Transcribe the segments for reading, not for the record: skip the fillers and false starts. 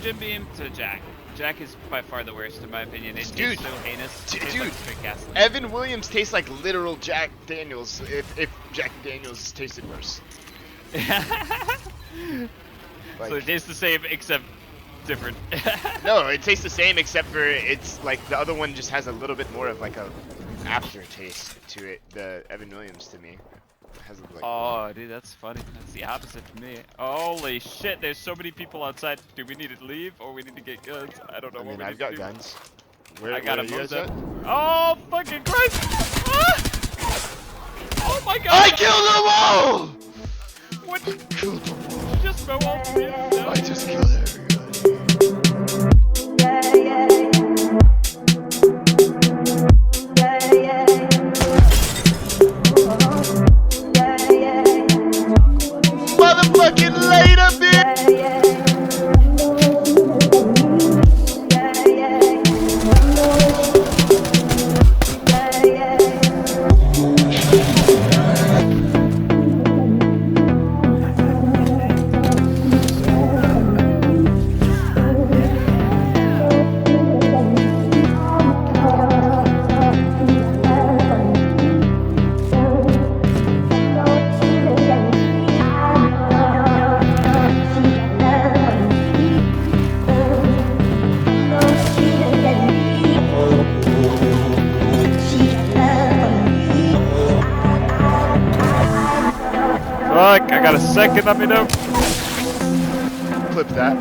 Jim Beam to Jack. Jack is by far the worst in my opinion. It tastes so heinous. It tastes like straight gasoline. Evan Williams tastes like literal Jack Daniels if Jack Daniels tasted worse. So it tastes the same except different. No, it tastes the same except for it's like the other one just has a little bit more of like a aftertaste to it. The Evan Williams to me has like. Oh, dude, that's funny. That's the opposite for me. Holy shit! There's so many people outside. Do we need to leave or we need to get guns? I don't know. I mean, what we I've need got to do. guns. I gotta move them. At? Oh fucking Christ! Ah! Oh my God! I killed them all! What? Just go all three of them down. I just killed everybody. Motherfucking later, bitch! Fuck, I got a second, let me know. Clip that.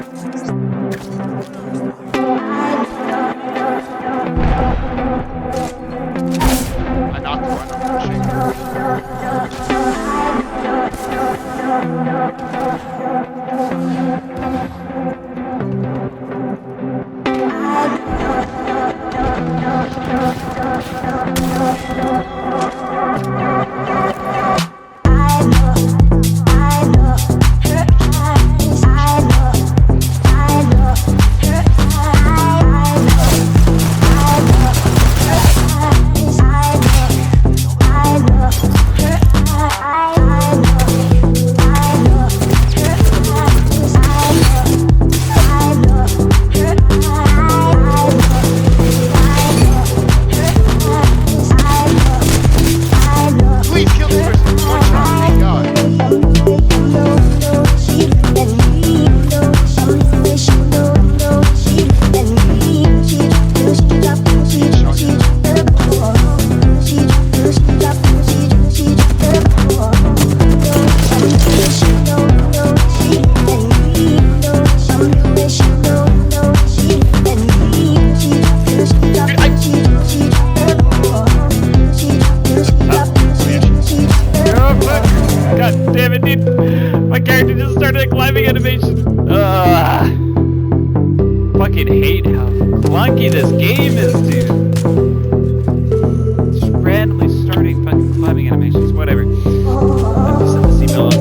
I knocked one, I'm fucking hate how clunky this game is, dude. Just randomly starting fucking climbing animations, whatever. Let me set the seatbelt up.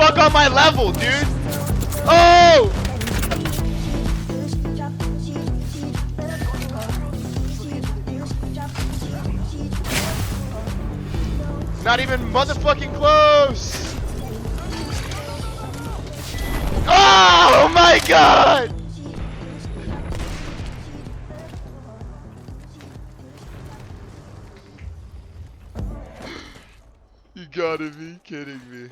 fuck on my level, dude? Oh! Not even motherfucking close! Oh my god! You gotta be kidding me.